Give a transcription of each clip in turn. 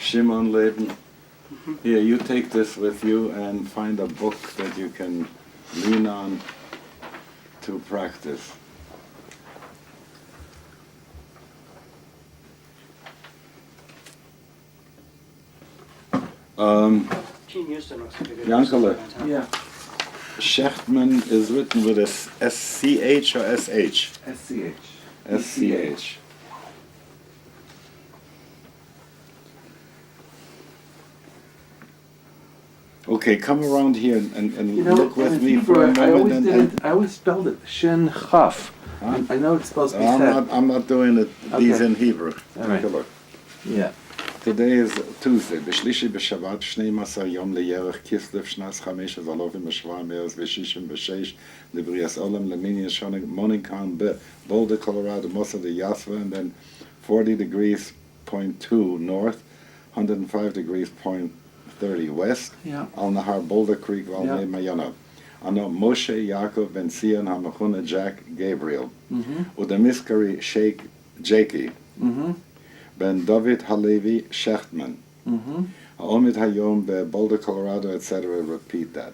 Shimon Leben. Here, you take this with you and find a book that you can lean on to practice. Yankele. Yeah. Schechtman is written with a S-C-H or S-H? S-C-H. S-C-H. Okay, come around here and look with me for a moment. I always spelled it Shin Chaf. Huh? I know it's supposed to be said. I'm not doing it. These Okay. in Hebrew. All Take right. a look. Yeah. Today is Tuesday. בשלישי בשבת 12 יום לירח כסלו שנת 5 אלפים ו-766 לבריאת עולם למניין שנה מוניקן Boulder, Colorado, most of the Yaacov, and then 40 degrees .2 north, 105 degrees .30 west, Yeah. על נהר Boulder Creek ועל Yeah. מי מעייניו. אנו משה יעקב בן ציון המכונה ג'ק גבריאל, ודמסקרי שייק ג'קי, Mm-hmm. Ben David Halevi Schechtman. Haomid Hayom Boulder, Colorado, etc. Repeat that.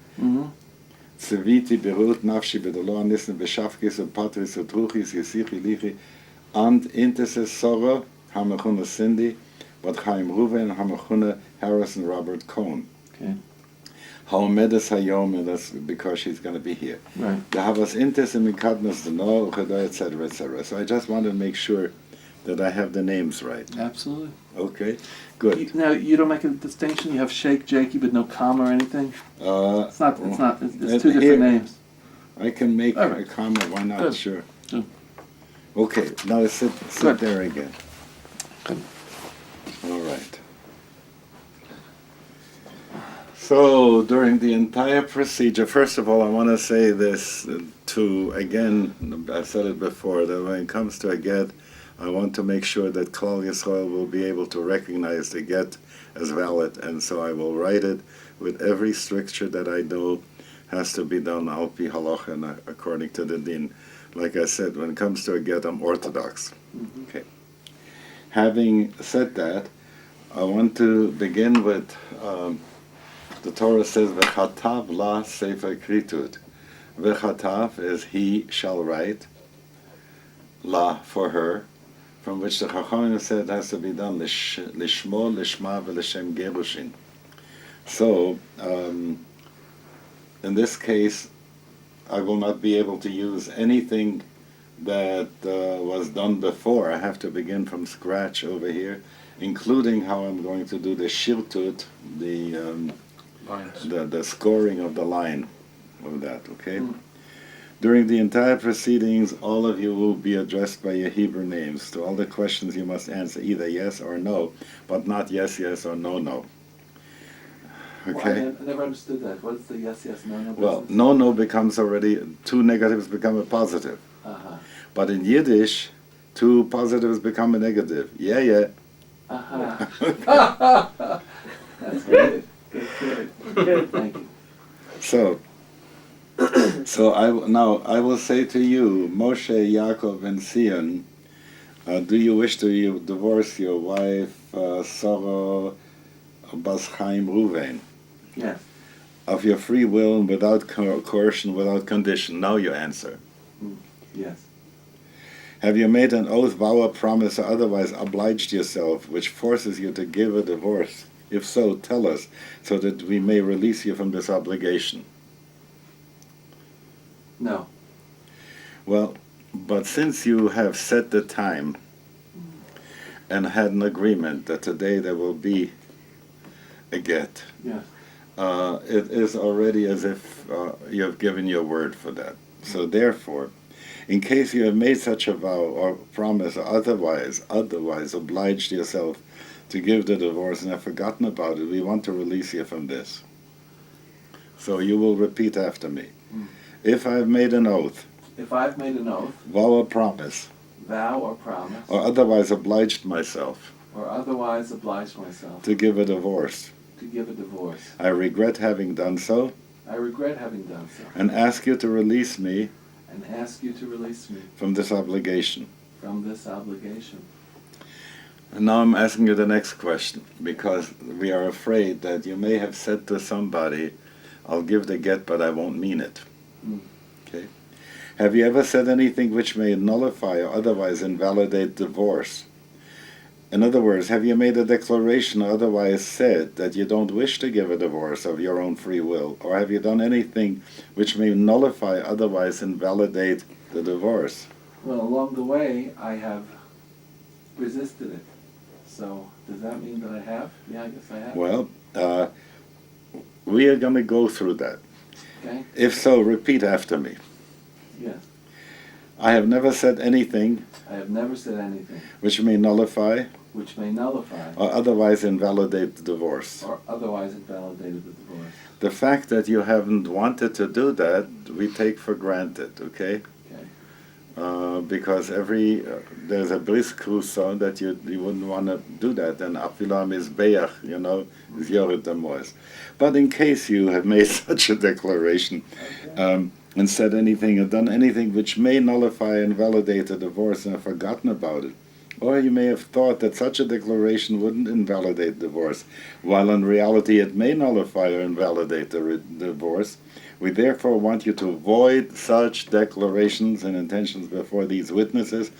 Tziviti Berut Nafshi Bedolo Nissen Beshafkis Patris Utruchis Yesichi Lichi and Intercessora Hamachuna Cindy, but Chaim Ruven Hamachuna Harrison Robert Cohn. Okay. Haomedes Hayom, and that's because she's going to be here. Right. The Havas Intes and Mikadnas Deno, etc. etc. So I just want to make sure that I have the names right. Absolutely. Okay, good. Now you don't make a distinction. You have Sheikh Jakey, but no comma or anything. It's not. It's two different names. I can make All right. a comma. Why not? Good. Sure. Good. Okay. Now sit Good. there again. Good. All right. So during the entire procedure, first of all, I want to say this again. I said it before that when it comes to a get, I want to make sure that Klal Yisrael will be able to recognize the get as valid, and so I will write it with every stricture that I know has to be done al pi halacha and according to the din. Like I said, when it comes to a get, I'm orthodox. Okay. Having said that, I want to begin with the Torah says v'chatav la sefer kritut. V'chatav is he shall write, la for her, from which the Chachamim said has to be done lishmo, lishma, v'lishem gerushin. So, in this case, I will not be able to use anything that was done before. I have to begin from scratch over here, including how I'm going to do the shirtut, the scoring of the line of that, okay? During the entire proceedings, all of you will be addressed by your Hebrew names. To all the questions you must answer either yes or no, but not yes, yes, or no, no. Okay? Well, I never understood that. What's the yes, yes, no, no? Well, no, no becomes already, two negatives become a positive. Uh-huh. But in Yiddish, two positives become a negative. Yeah, yeah. Uh-huh. That's good. Good. Thank you. So I will say to you, Moshe, Yaakov, and Sion, do you wish to divorce your wife, Sarah Bas Chaim Ruvain? Yes. Of your free will and without coercion, without condition? Now you answer. Yes. Have you made an oath, vow, or promise, or otherwise obliged yourself, which forces you to give a divorce? If so, tell us, so that we may release you from this obligation. No. Well, but since you have set the time and had an agreement that today there will be a get, Yes. it is already as if you have given your word for that. So therefore, in case you have made such a vow or promise or otherwise obliged yourself to give the divorce and have forgotten about it, we want to release you from this. So you will repeat after me. If I have made an oath, If I've made an oath, vow or promise, vow or promise, or otherwise obliged myself or otherwise obliged myself to give a divorce, to give a divorce, I regret having done so I regret having done so, and ask you to release me and ask you to release me from this obligation. from this obligation. And now I'm asking you the next question, because we are afraid that you may have said to somebody, I'll give the get, but I won't mean it. Okay? Have you ever said anything which may nullify or otherwise invalidate divorce? In other words, have you made a declaration or otherwise said that you don't wish to give a divorce of your own free will? Or have you done anything which may nullify or otherwise invalidate the divorce? Well, along the way, I have resisted it. So, does that mean that I have? Yeah, I guess I have. Well, we are going to go through that. Okay. If so, repeat after me. Yes. I have never said anything I have never said anything which may nullify which may nullify or otherwise invalidate the divorce. or otherwise invalidated the divorce. The fact that you haven't wanted to do that, we take for granted, okay? Okay. Because there's a bris kruso that you wouldn't want to do that, and afilam is beach, is yored amois. But in case you have made such a declaration, Okay. And said anything or done anything which may nullify and validate a divorce and have forgotten about it, or you may have thought that such a declaration wouldn't invalidate divorce, while in reality it may nullify or invalidate the divorce, we therefore want you to avoid such declarations and intentions before these witnesses,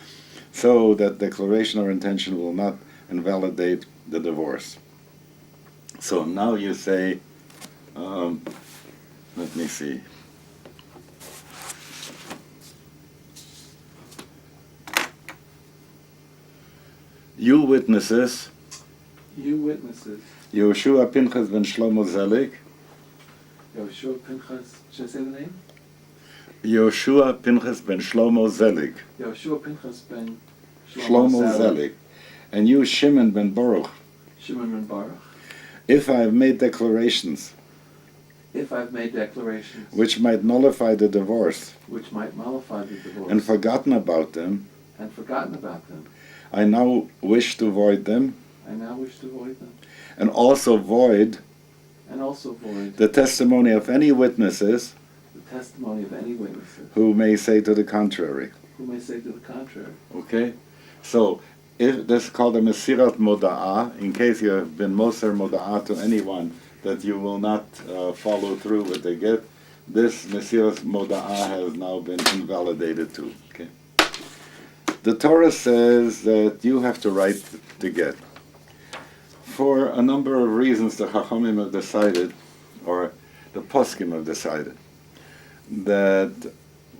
so that declaration or intention will not invalidate the divorce. So now you say, let me see. You witnesses, Yehoshua Pinchas ben Shlomo Zelig, Yehoshua Pinchas, should I say the name? Yehoshua Pinchas ben Shlomo Zelig, Yehoshua Pinchas ben Shlomo Zelig, and you Shimon ben Baruch, Shimon ben Baruch, if I have made declarations which might nullify the divorce and forgotten about them, I now wish to void them, and also void the testimony of any witnesses who may say to the contrary. Okay? So, if this is called a Mesirat Moda'ah, in case you have been Moser Moda'ah to anyone that you will not follow through with the get, this Mesirat Moda'ah has now been invalidated too. Okay? The Torah says that you have to write the get. For a number of reasons, the Chachamim have decided, or the Poskim have decided, that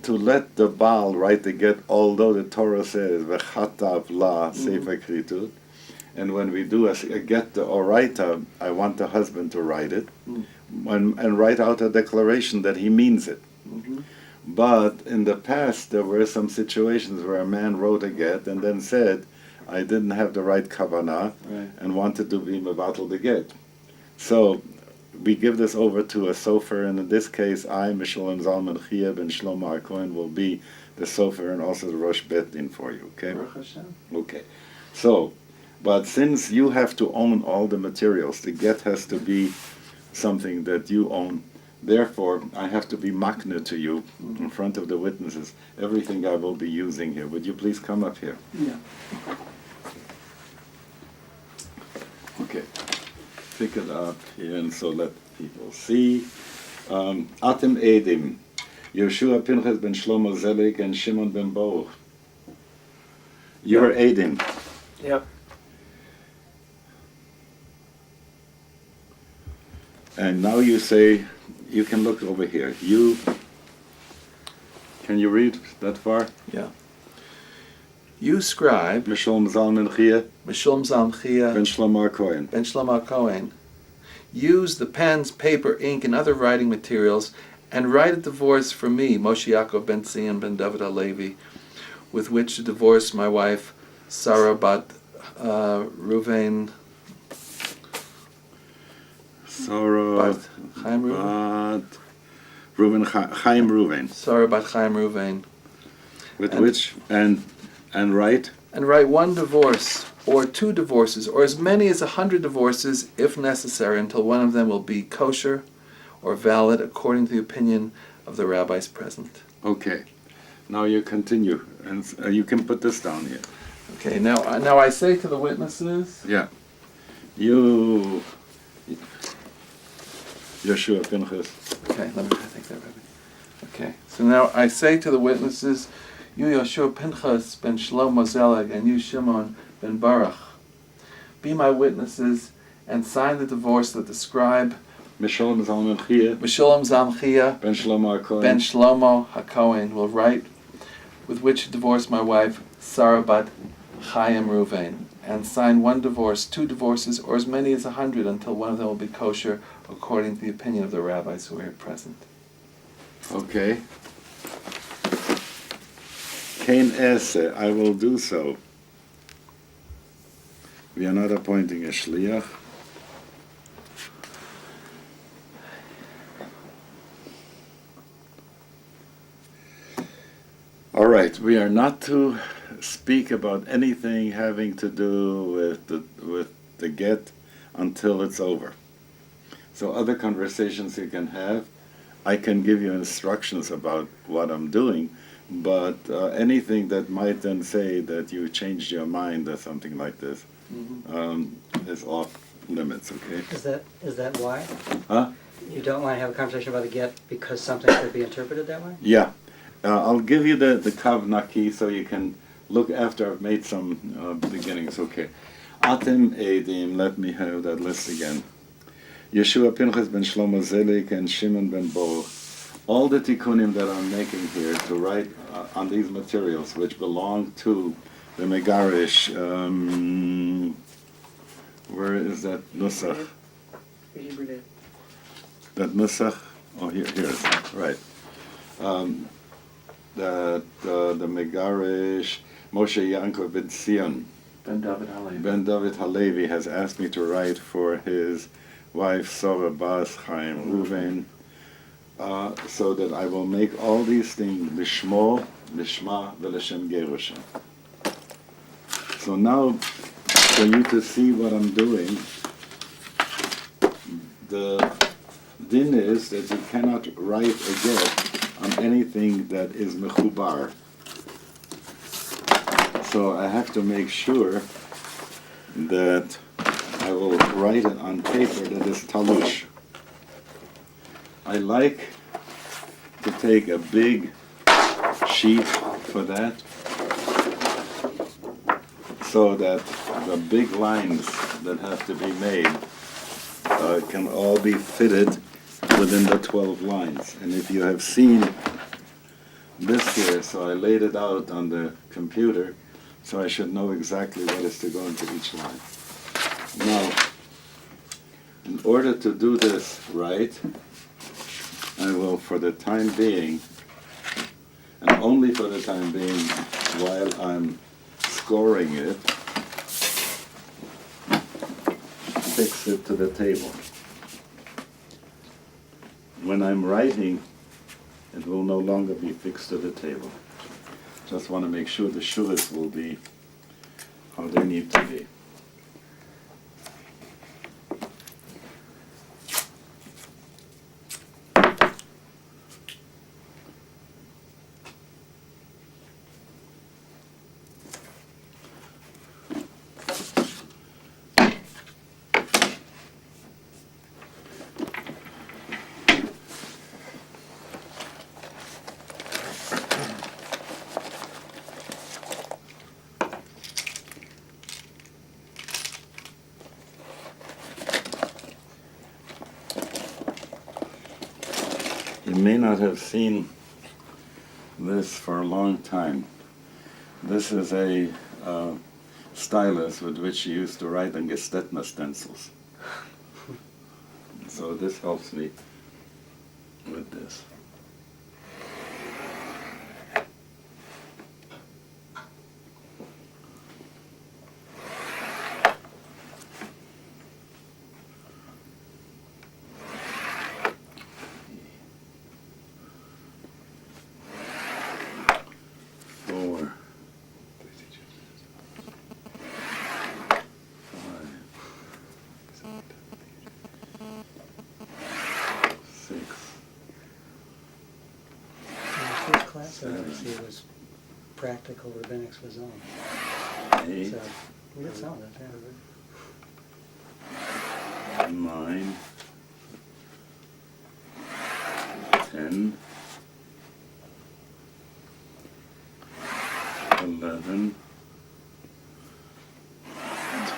to let the Baal write the get, although the Torah says v'chatav la sefer kritut, and when we do a get the oraita, I want the husband to write it, and write out a declaration that he means it. But in the past, there were some situations where a man wrote a get and then said, I didn't have the right kavanah, and wanted to be mevatel the get. So we give this over to a sofer, and in this case, I, Rabbi Zalman Schachter ben Shlomo HaKohen, will be the sofer and also the Rosh Bet Din for you. Okay? Okay. So, but since you have to own all the materials, the get has to be something that you own. Therefore, I have to be makna to you in front of the witnesses, everything I will be using here. Would you please come up here? Yeah. Okay. Pick it up here and so let people see. Atem Edim, Yehoshua Pinchas ben Shlomo Zelig and Shimon ben Baruch. You're Edim. Yep. And now you say, you can look over here. Can you read that far? Yeah. You scribe, Mishulm Zalman Schachter Ben Shlomo HaKohen, use the pens, paper, ink, and other writing materials, and write a divorce for me, Moshe Yaacov ben Zion ben David HaLevi, with which to divorce my wife, Sarah bat Ruvain. Sarah bat Chaim Ruvain. Sarah bat Chaim Ruvain. With which, and write? And write one divorce, or 2 divorces, or as many as 100 divorces, if necessary, until one of them will be kosher or valid according to the opinion of the rabbis present. Okay. Now you continue, and you can put this down here. Okay, now I say to the witnesses. Yeah. You, Yeshua Pinchas. Okay, let me take that, Rabbi. Okay, so now I say to the witnesses, you Yeshua Pinchas ben Shlomo Zelig and you Shimon ben Baruch, be my witnesses and sign the divorce that the scribe Mishalom Zalman Schachter-Shalomi Ben Shlomo HaKohen. ben Shlomo HaKohen will write, with which to divorce my wife Sarah bat Chaim Ruvain, and sign one divorce, 2 divorces, or as many as 100 until one of them will be kosher according to the opinion of the rabbis who are here present. Okay. Kain Ese, I will do so. We are not appointing a shliach. All right, we are not to speak about anything having to do with the Gett until it's over. So other conversations you can have. I can give you instructions about what I'm doing, but anything that might then say that you changed your mind or something like this is off limits, okay? Is that why? Huh? You don't want to have a conversation about the Gett because something could be interpreted that way? Yeah. I'll give you the Kav Naki so you can look after I've made some beginnings. Okay. Atem Eidim, let me have that list again. Yeshua Pinchas ben Shlomo Zelig and Shimon ben Baruch. All the tikkunim that I'm making here to write on these materials, which belong to the Megarish, where is that Nusach? That Nusach? Oh, here it is. Right. The Megarish, Moshe Yaakov ben Sion, Ben David Halevi. Ben David Halevi has asked me to write for his wife Sarah Bas Chaim Ruvain, so that I will make all these things Lishmo, Lishma, Velashem Gerushin. So now, for you to see what I'm doing, the din is that you cannot write a get on anything that is mechubar. So I have to make sure that I will write it on paper that is talush. I like to take a big sheet for that, so that the big lines that have to be made can all be fitted within the 12 lines. And if you have seen this here, so I laid it out on the computer, so I should know exactly what is to go into each line. Now, in order to do this right, I will, for the time being, and only for the time being, while I'm scoring it, fix it to the table. When I'm writing, it will no longer be fixed to the table. Just want to make sure the shuras will be how they need to be. You may not have seen this for a long time. This is a stylus with which you used to write on Gestetna stencils. So this helps me with this. Class, obviously, it was practical rabbinics was on. 8, So, we get some of that, yeah. 9, 10, 11,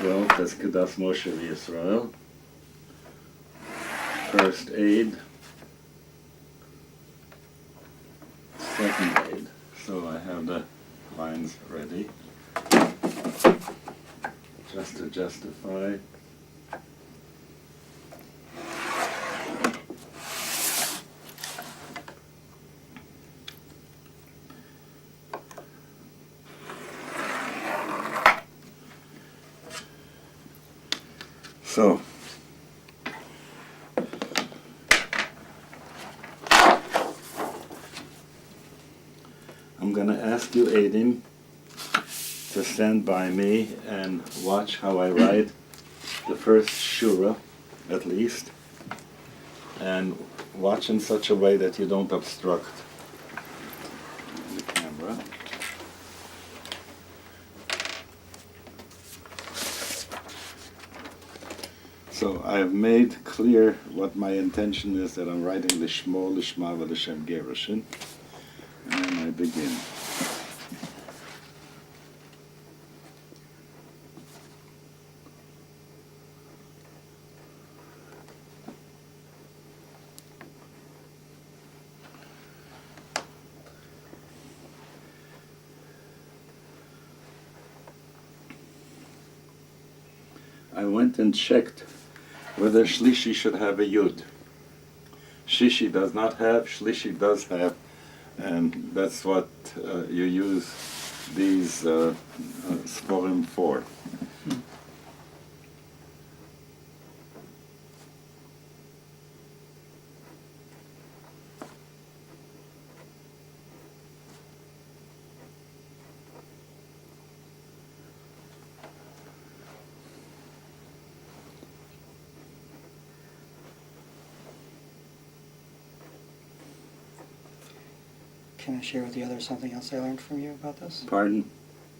12, that's Kedas Moshe Yisrael. First aid, second aid. So I have the lines ready. Just to justify. So, I'm going to ask you, Aiden, to stand by me and watch how I write the first shura, at least, and watch in such a way that you don't obstruct the camera. So I've made clear what my intention is, that I'm writing Lishmo, Lishma, V'Lashem Gerushin, and I begin. I went and checked whether Shlishi should have a Yud. Shishi does not have, Shlishi does have, and that's what you use these Sforim for. Can I share with the others something else I learned from you about this? Pardon?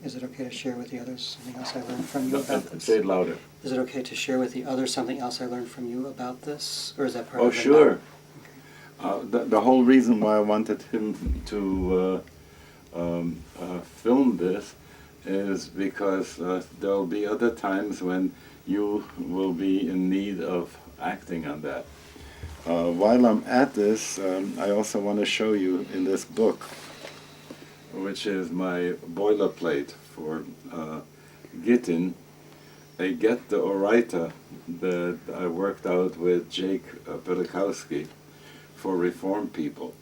Is it okay to share with the others something else I learned from you about this? Say it louder. Is it okay to share with the others something else I learned from you about this? Or is that part Oh, of it? sure. The whole reason why I wanted him to film this is because there'll be other times when you will be in need of acting on that. While I'm at this, I also want to show you in this book, which is my boilerplate for Gittin, a Gett the Oraita that I worked out with Jake Pelikowski for Reform people,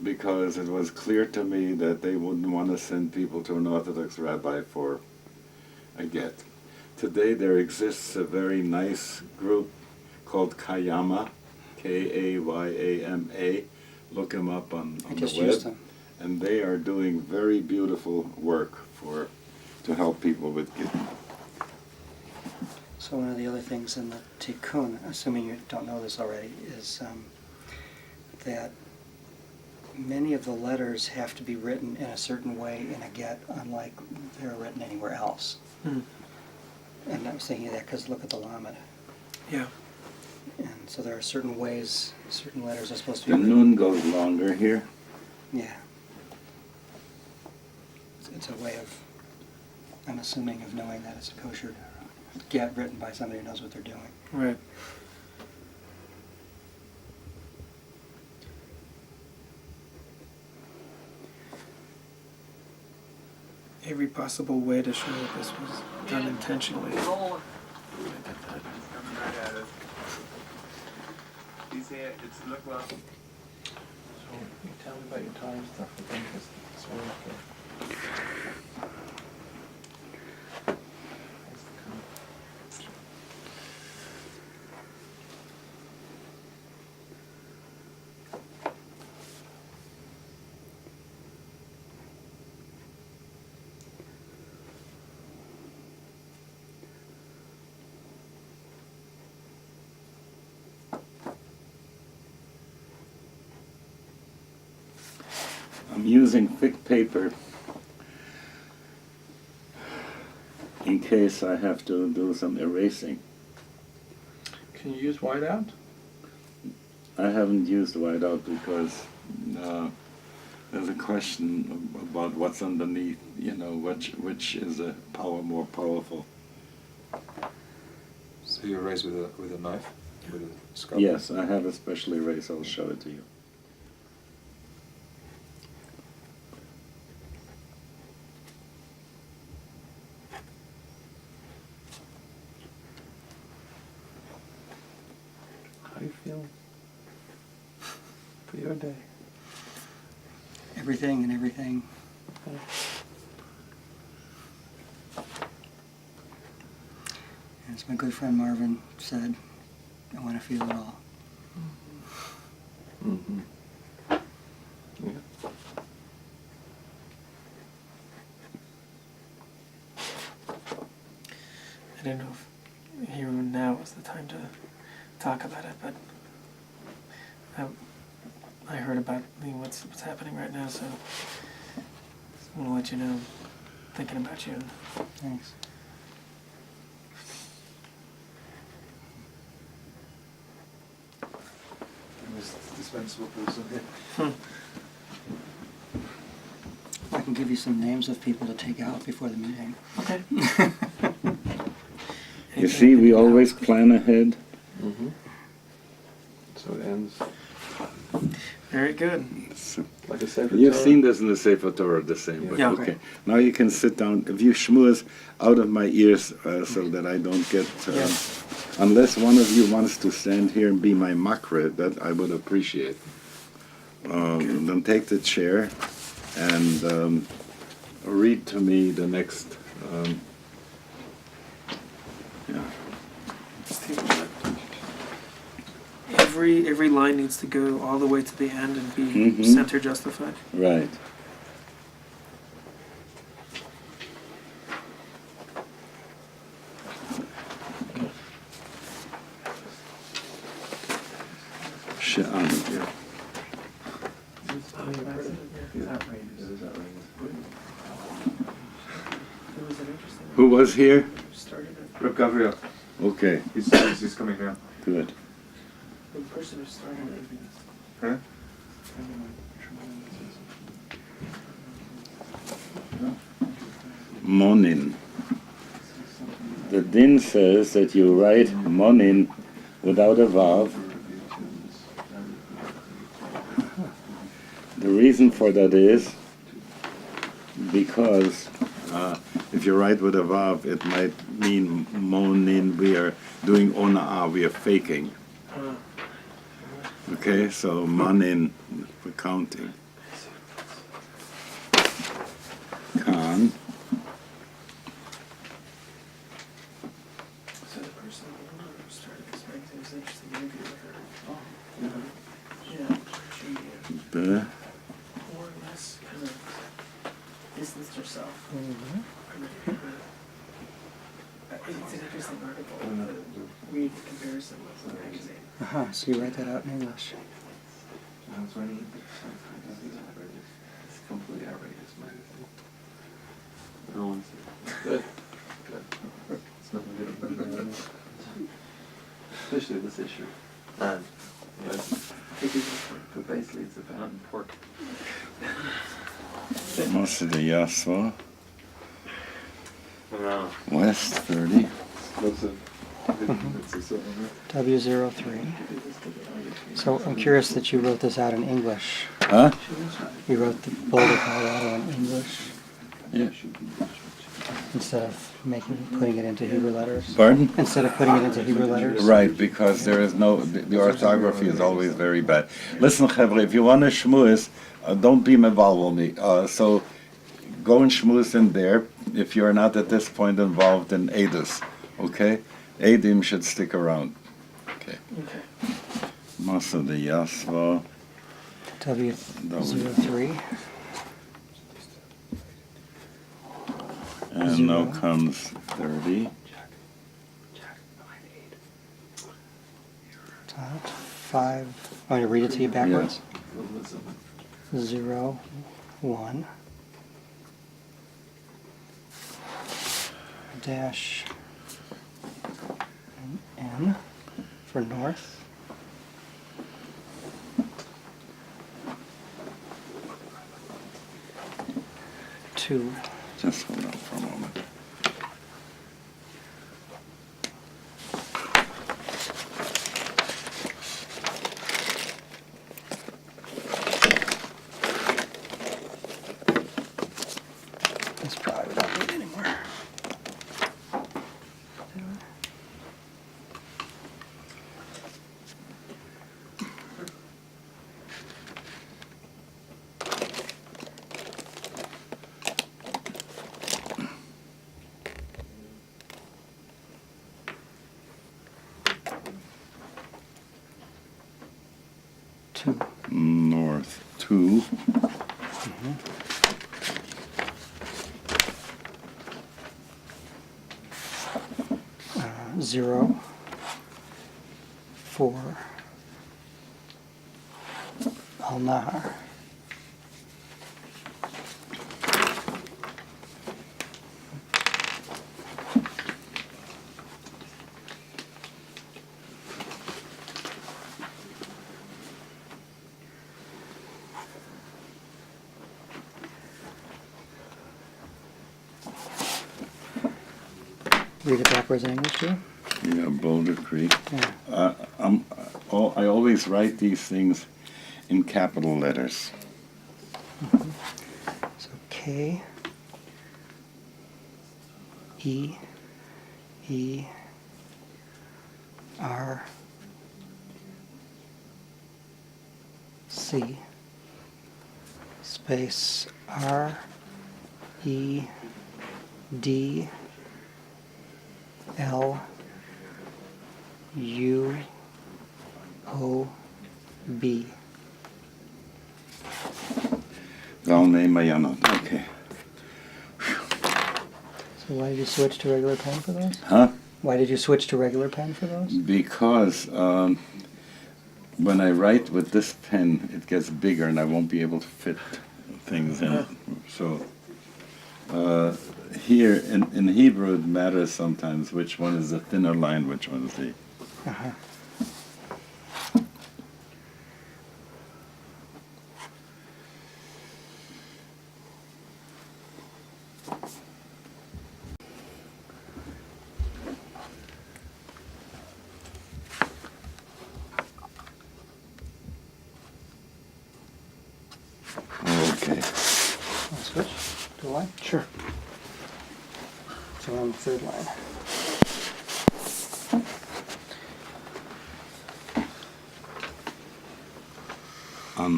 because it was clear to me that they wouldn't want to send people to an Orthodox rabbi for a Gett. Today there exists a very nice group called Kayama, K-A-Y-A-M-A. Look them up on I the just web. used them. And they are doing very beautiful work to help people with Gittin. So one of the other things in the Tikkun, assuming you don't know this already, is that many of the letters have to be written in a certain way in a Gett, unlike they're written anywhere else. Mm. And I was thinking of that because look at the Lamed. Yeah. And so there are certain ways, certain letters are supposed to The be written. Nun goes longer here. Yeah. It's a way of, I'm assuming, of knowing that it's a kosher Gett written by somebody who knows what they're doing. Right. Every possible way to show that this was done intentionally. So you tell me about your time stuff again, because it's really okay. I'm using thick paper in case I have to do some erasing. Can you use whiteout? I haven't used whiteout because there's a question about what's underneath, which is a more powerful. So you erase with a knife? With a scalpel? Yes, I have a special eraser. I'll show it to you. How do you feel for your day? Everything and everything. As my good friend Marvin said, I want to feel it all. Mm-hmm. Yeah. I don't know if here and now is the time to talk about it, but I heard about what's happening right now, so I want to let you know. Thinking about you. Thanks. Dispensable person here. I can give you some names of people to take out before the meeting. Okay. You see, we always plan ahead. Mm-hmm. So it ends Very good. like a Sefer You've Torah. seen this in the Sefer Torah the same way. Yeah. Okay. Now you can sit down. If you shmooze out of my ears so that I don't get... Yeah. Unless one of you wants to stand here and be my makre, that I would appreciate. Then take the chair and read to me the next... yeah. Every line needs to go all the way to the end and be Mhm. center justified. Right. She'an. Who was here? Reb Gabriel, Okay, he's coming now. good. The person who started it. Huh? Monin. The din says that you write monin without a vav. The reason for that is because if you write with a vav, it might mean monin. We are doing ona'ah, we are faking. Okay, so monin, we're counting. Khan. So the person who started this right there was interesting interview with her. Oh, yeah. She The more or less kind of distanced herself. It's an interesting article to read the comparison with the magazine. Uh-huh, so you write that out in English. It's completely outrageous magazine. No one's good. Good. It's nothing good about it. Especially this issue. But basically it's about pork. most of the Yasva. West 30. W03. So I'm curious that you wrote this out in English. Huh? You wrote the Boulder, Colorado in English Yeah. instead of putting it into Hebrew letters. Pardon? Instead of putting it into Hebrew letters. Right, because there is no, the orthography is always very bad. Listen, Chevre, if you want to shmooze, don't be mevalvel me. So go and shmooze in there if you're not at this point involved in Edus, okay? Edim should stick around. Okay. Okay. Masa de Yasva. W03. And now comes 30. Top 5. Want me to read it to you backwards? 0, 1. dash N for north. Two. Just hold on for a moment. This probably we don't need anymore. Two. North 2. Zero. 4. Al-Nahar. Read it backwards in English too? Yeah, Boulder Creek. Yeah. I always write these things in capital letters. So K E E R C space R E D L U O B. Galne Mayanot. Okay. So why did you switch to regular pen for those? Huh? Why did you switch to regular pen for those? Because when I write with this pen, it gets bigger and I won't be able to fit things in. So here in Hebrew, it matters sometimes which one is the thinner line, which one is the... Uh-huh. Okay. Wanna switch to line? Sure. So we're on the third line.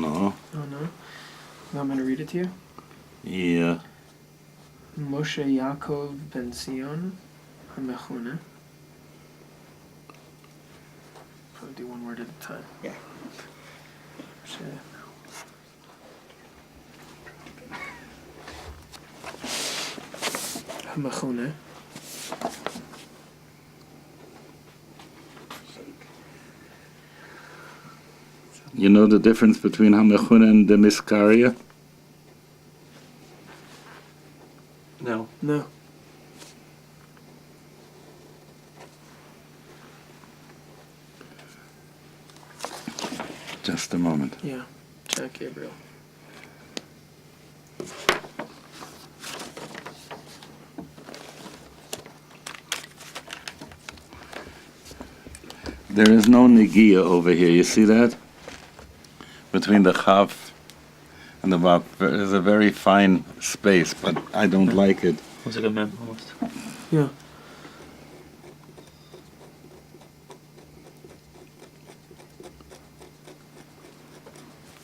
No. Oh no. You want me to read it to you? Yeah. Moshe Yaacov ben Sion HaMechuneh. Probably do one word at a time. Yeah. Moshe. HaMechuneh. You know the difference between Hamechuna and the Miskaria? No. No. Just a moment. Yeah. Check Gabriel. There is no Negia over here, you see that? Between the Chav and the Vav. There is a very fine space, but I don't like it. Looks like a mem almost. Yeah.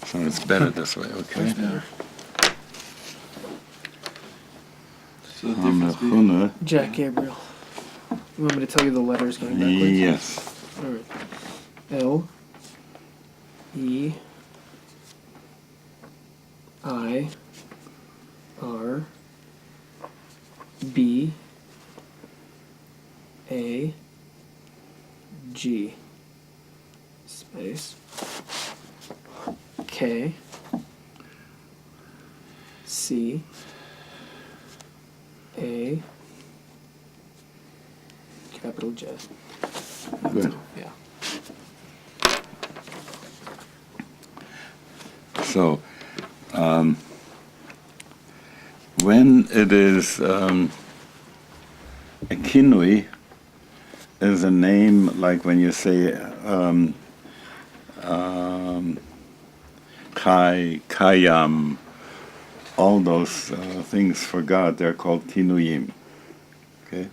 So it's better this way, okay? So the difference between Hamechuna, Jack Gabriel. You want me to tell you the letters going backwards? yes. Alright. L E I R B A G space K C A capital J. Good. Yeah. So, when it is a kinui, is a name like when you say Kai, Kayam, all those things for God, they're called kinuyim. Okay.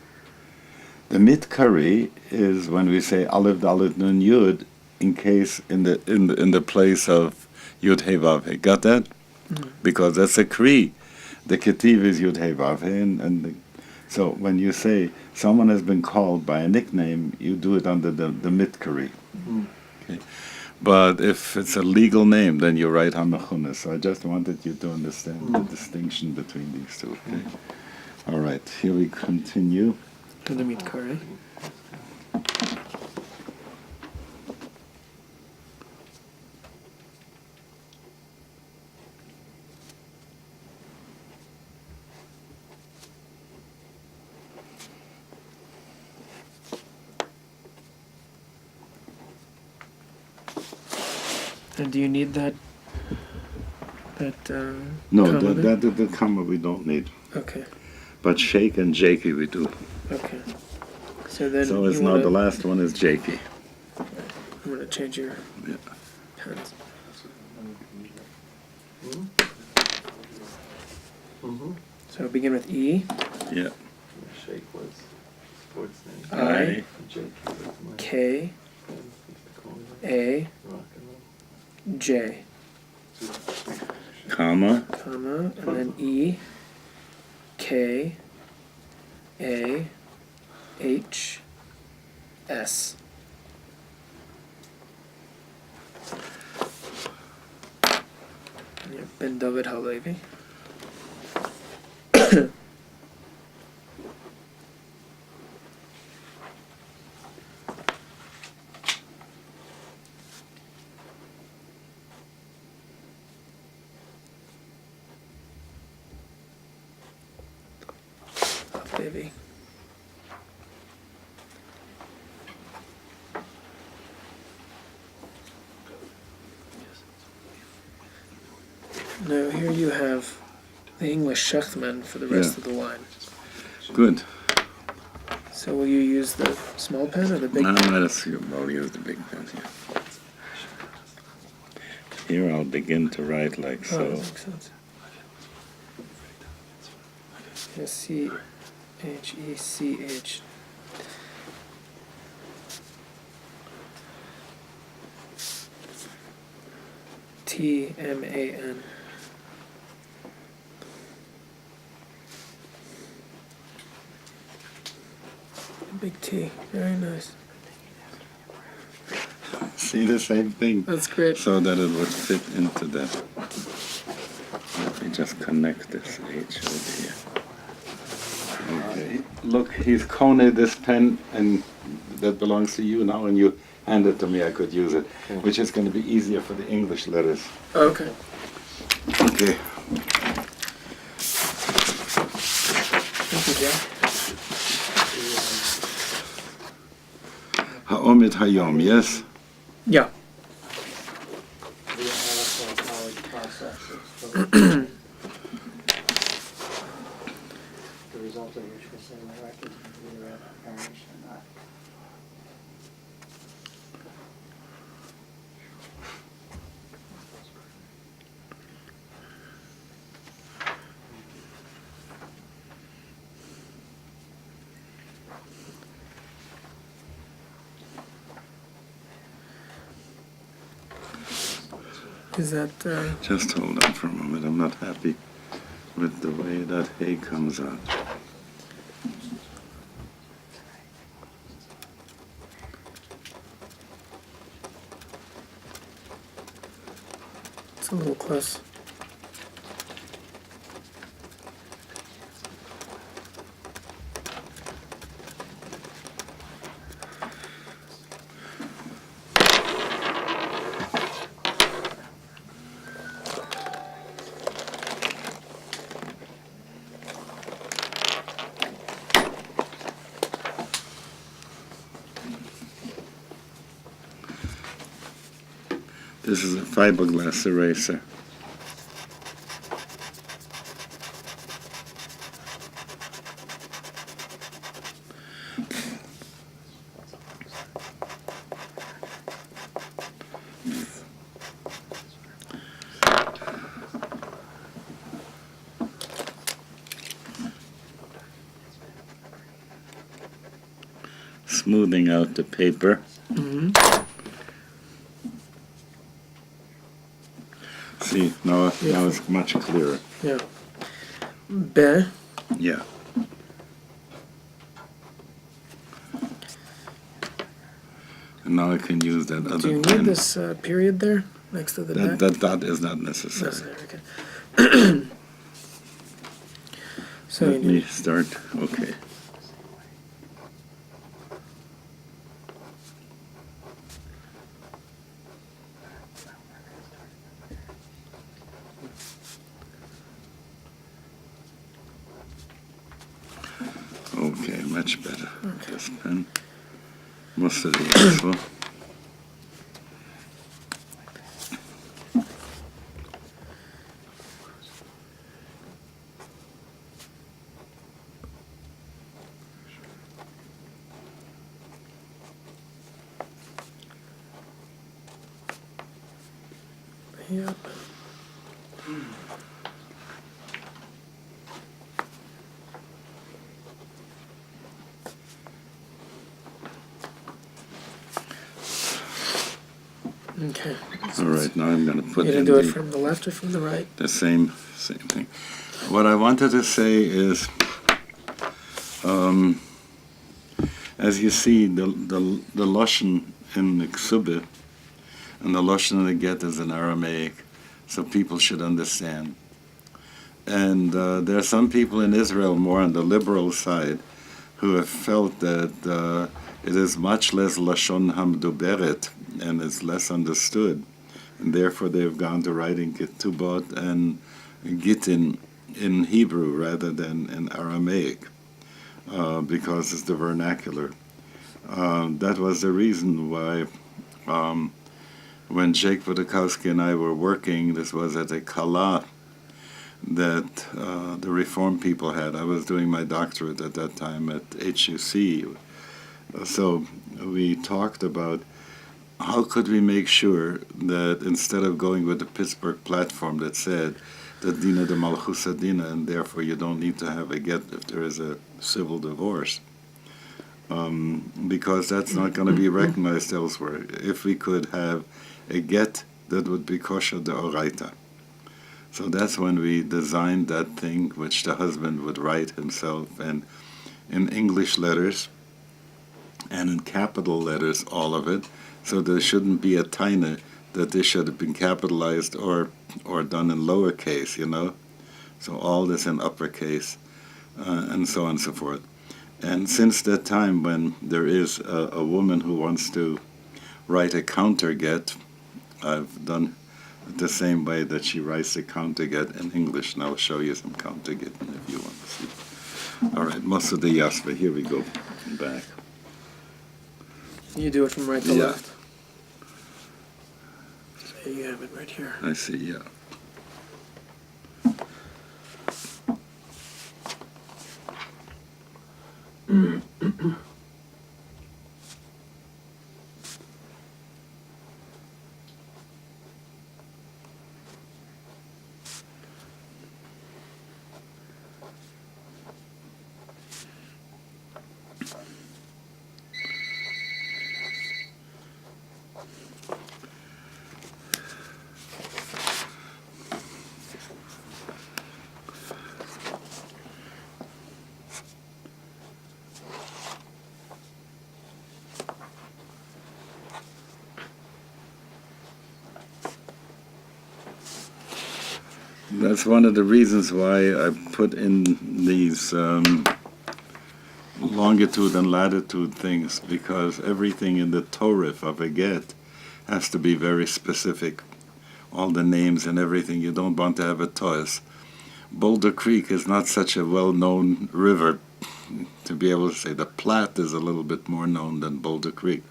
The mitkari is when we say Aleph Dalet Nun Yud, in case in the place of Yud Hey Vav Hey. Got that? Because that's a kri. The ketiv is Yud Hey Vav Hey, so when you say someone has been called by a nickname, you do it under the mitkari. Okay. But if it's a legal name, then you write Hamechuna. So I just wanted you to understand the distinction between these two. Okay? All right, here we continue. To the meat curry. And do you need that? No, comma there? the comma we don't need. Okay. But shake and jakey we do. Okay. So then So it's you not wanna, the last one is jakey. I'm gonna change your Yeah. pens. Mm-hmm. So begin with E, Yeah. Shake was sports name. I, Jake was my K, friend. Used to call me A, rock and roll. J, Comma. comma, and then E, K, A, H, S. And you're Ben David Halevi. Baby. Now here you have the English Shechtman for the rest Yeah. of the line. Good. So will you use the small pen or the big Now pen? I'll use the big pen here. Here I'll begin to write like Oh, that so. makes sense. Yeah, C-H-E-C-H. T-M-A-N. Big T. Very nice. See the same thing? That's great. So that it would fit into that. Let me just connect this H over here. Okay. Look, he's coned this pen, and that belongs to you now, and you hand it to me, I could use it, which is going to be easier for the English letters. Okay. Okay. Thank you, Jack. Ha'omid hayom, yes? Yeah. The electoral college process is the result of which will say whether I can either have a parish or not. Is that, Just hold on for a moment. I'm not happy with the way that hay comes out. it's a little close. This is a fiberglass eraser. Smoothing out the paper. Mm-hmm. See, now it's much clearer. Yeah. Be. Yeah. And now I can use that other Do you pen. need this period there next to the deck? That is not necessary. Okay. So Let you me need, start. Okay. Okay, much better. This pen. Most of the useful. yep. Okay. All right, now I'm going to put You in gonna do it the, from the left or from the right? the same thing. What I wanted to say is, as you see, the Lashon in the Ksubah and the Lashon in the Gett is in Aramaic, so people should understand. And there are some people in Israel, more on the liberal side, who have felt that it is much less Lashon Hamduberet and is less understood. And therefore they've gone to writing Ketubot and Gittin in Hebrew rather than in Aramaic, because it's the vernacular. That was the reason why when Jake Vodakowski and I were working, this was at a Kala that the Reform people had. I was doing my doctorate at that time at HUC. So we talked about how could we make sure that instead of going with the Pittsburgh platform that said that Dina de Malchus Adina, and therefore you don't need to have a get if there is a civil divorce, because that's not going to be recognized elsewhere. If we could have a get that would be kosher de oraita. So that's when we designed that thing which the husband would write himself, and in English letters and in capital letters, all of it, so there shouldn't be a taina that this should have been capitalized or done in lowercase, you know. So all this in uppercase, and so on and so forth. And since that time when there is a woman who wants to write a counter get, I've done it the same way that she writes a counter get in English, and I'll show you some counter get if you want to see. All right, Mossad de Yasva, here we go, back. You do it from right to Yeah. left. So you have it right here. I see, yeah. That's one of the reasons why I put in these longitude and latitude things, because everything in the Torah of a get has to be very specific. All the names and everything, you don't want to have a toss. Boulder Creek is not such a well-known river to be able to say. The Platte is a little bit more known than Boulder Creek.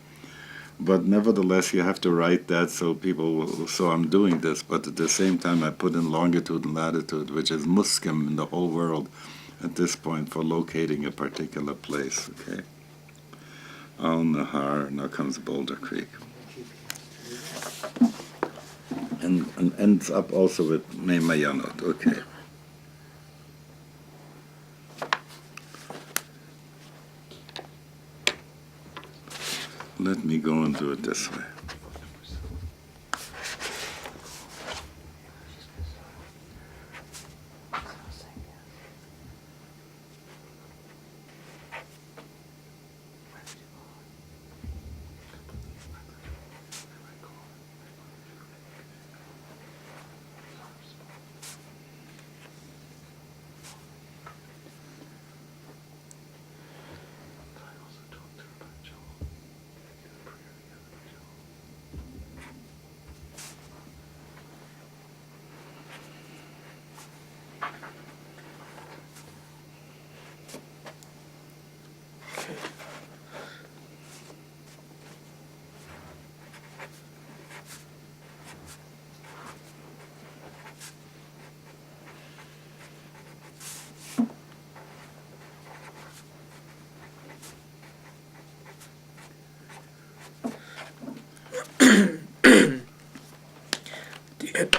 But nevertheless, you have to write that so people will, so I'm doing this, but at the same time I put in longitude and latitude, which is muskim in the whole world at this point for locating a particular place, okay? Al Nahar, now comes Boulder Creek. And ends up also with Mei Mayanot, okay. Let me go and do it this way.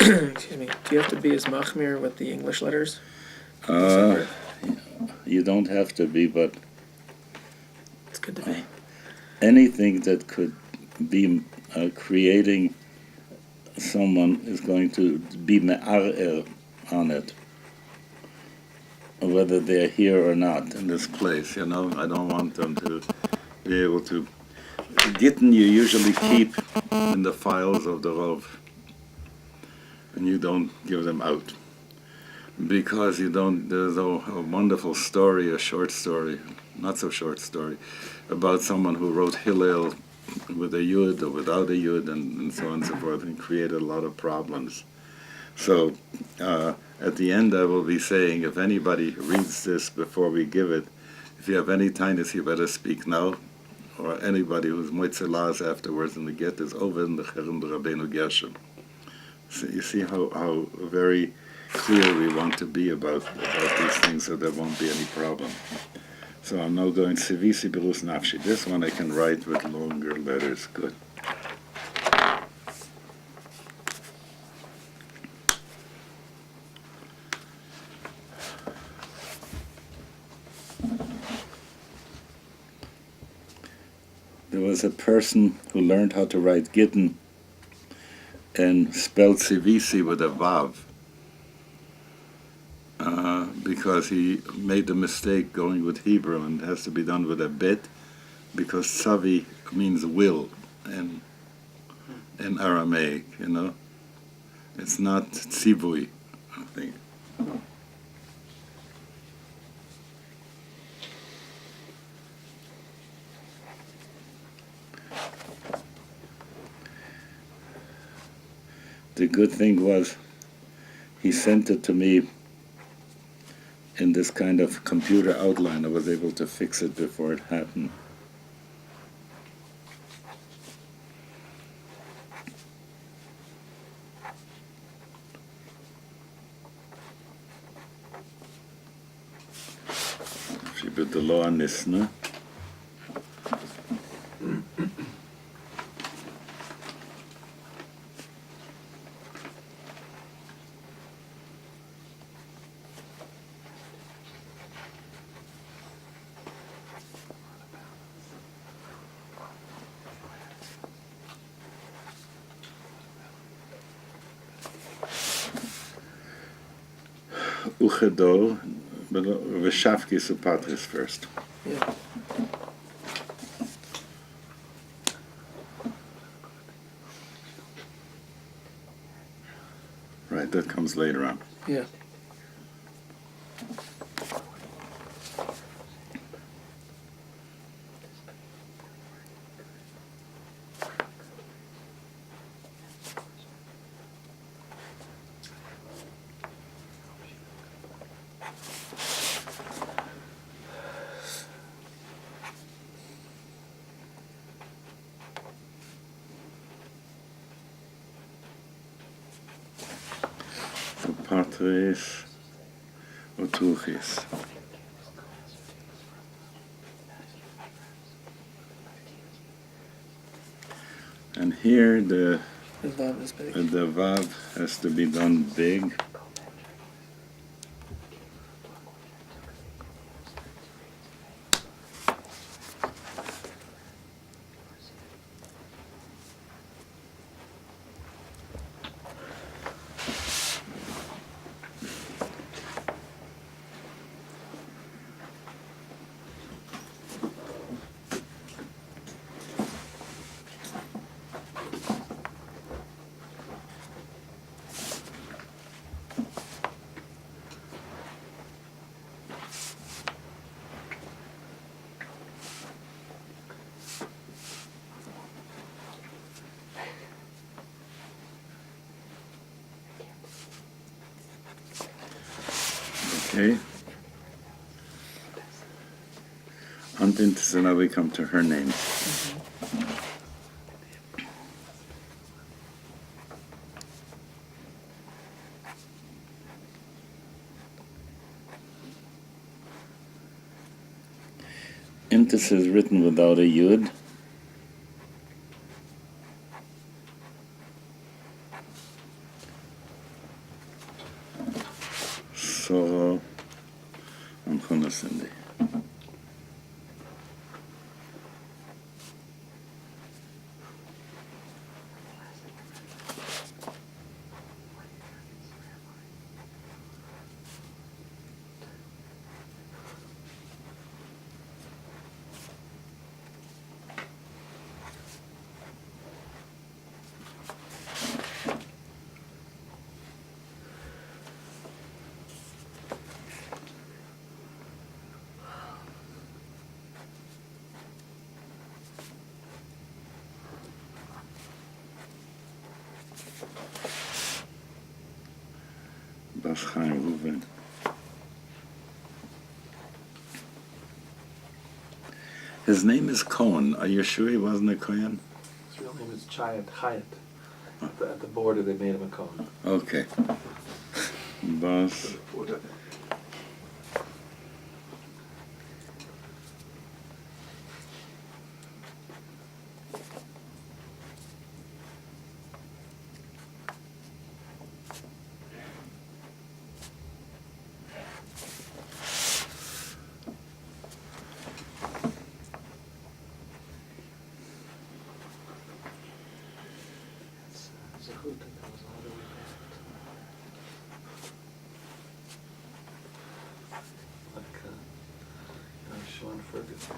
Excuse me. Do you have to be as machmir with the English letters? You don't have to be, but It's good to be. anything that could be creating someone is going to be me'arer on it, whether they're here or not in this place, you know. I don't want them to be able to. Gittin you usually keep in the files of the Rov, and you don't give them out. Because you don't, there's a wonderful story, a short story, not so short story, about someone who wrote Hillel with a yud or without a yud and so on and so forth, and created a lot of problems. So at the end I will be saying, if anybody reads this before we give it, if you have any tinus, you better speak now, or anybody who's moitzelaz afterwards, and the Gett is over in the Cherem de Rabbeinu Gershom. So you see how very clear we want to be about these things, so there won't be any problem. So I'm now going Sivisi Berus Nafshi. This one I can write with longer letters. Good. There was a person who learned how to write Gittin and spelled Sivisi with a Vav. Because he made the mistake going with Hebrew, and it has to be done with a bet, because Savi means will in Aramaic, you know. It's not Tzivui, I think. The good thing was he sent it to me in this kind of computer outline. I was able to fix it before it happened. She put the law on this, no? Uchedor, Veshafki Supatris first. Yeah. Right, that comes later on. Yeah. Patris Utuchis. And here the Vav is big. Vav has to be done big. Okay. Until so now we come to her name. Intis is written without a yud. So I'm gonna send it. Bas Chaim Reuven. His name is Cohen. Are you sure he wasn't a Kohen? His real name is Chayat. At the border, they made him a Kohen. Okay. Bas Sean Ferguson.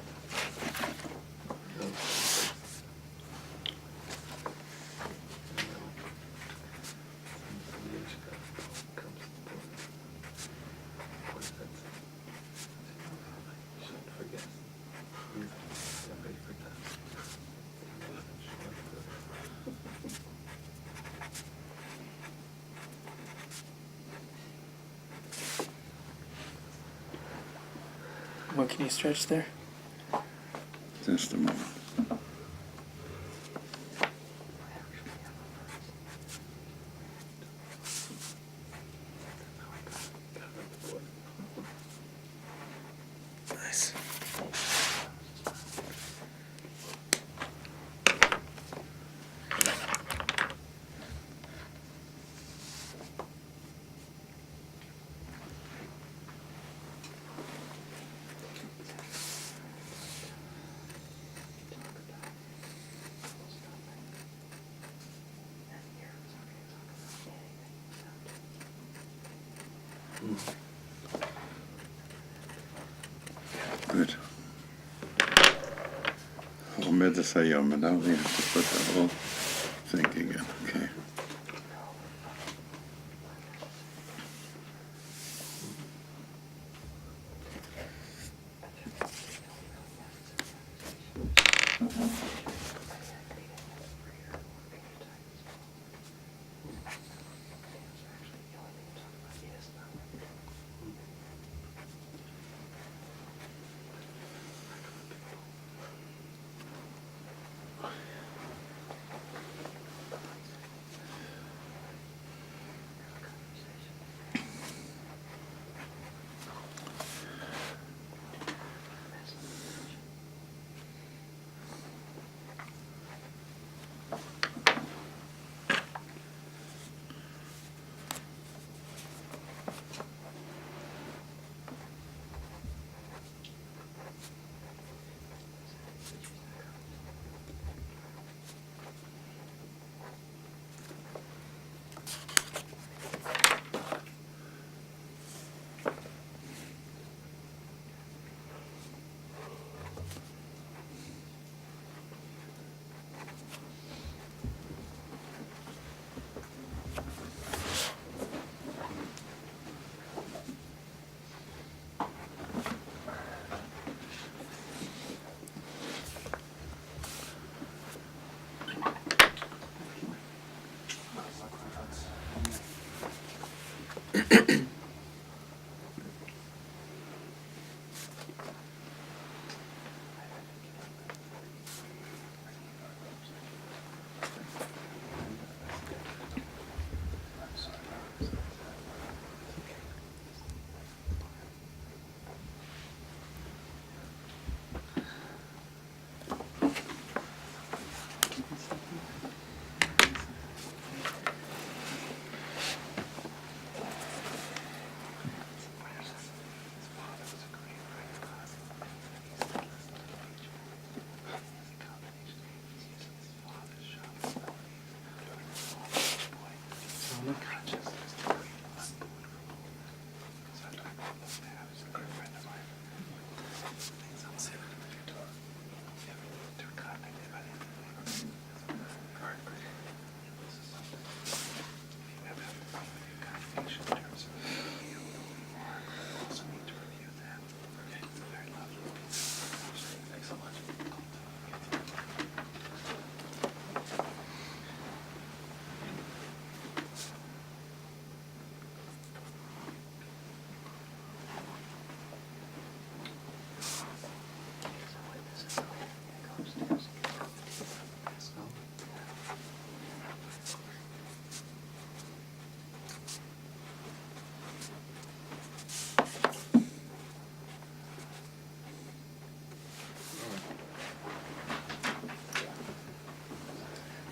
What can you stretch there? just a moment. Nice. Good. Omer Desayom, and now we have to put the whole thing again. Okay.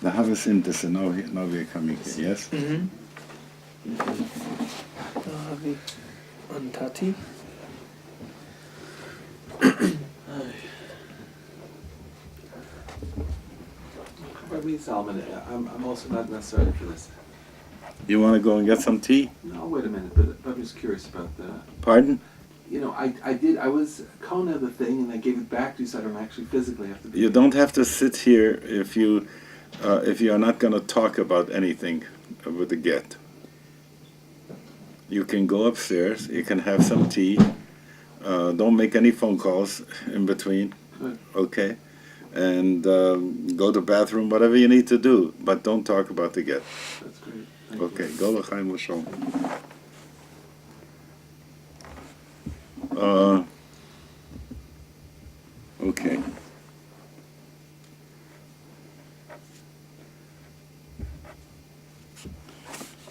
The Havas Intes, now we're coming here, yes? Mm-hmm. Antati. Rabbi Zalman, I'm also not necessarily for this. You want to go and get some tea? No, wait a minute, but I'm just curious about the... Pardon? You know, I was Kona the thing, and I gave it back to you, so I don't actually physically have to be... You don't have to sit here if you are not going to talk about anything with the Gett. You can go upstairs, you can have some tea, don't make any phone calls in between, Good. okay? And go to the bathroom, whatever you need to do, but don't talk about the Gett. That's great. Thank Okay, you. go l'chaim l'shalom. Okay.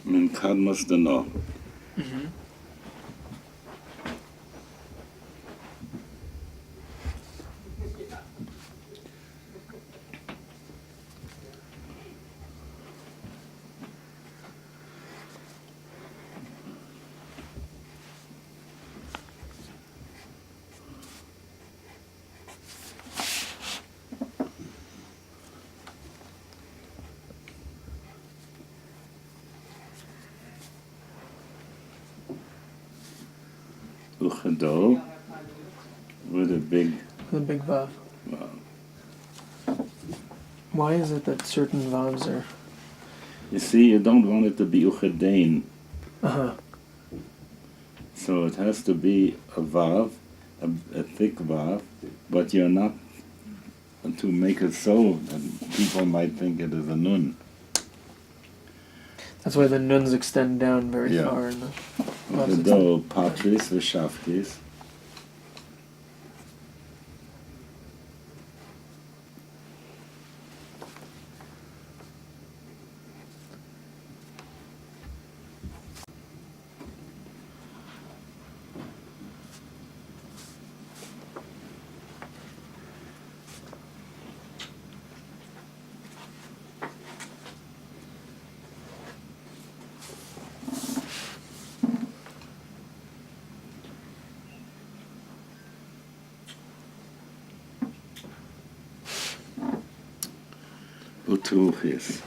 Min kadmas dano. Mm-hmm. Uchado with a big The big vav. Why is it that certain vavs are? You see, you don't want it to be uchedain, Uh-huh. so it has to be a vav, a thick vav, but you're not to make it so that people might think it is a nun. That's why the nuns extend down very Yeah. far in the vavs. Uchado patris v'shavkis. Utuchis.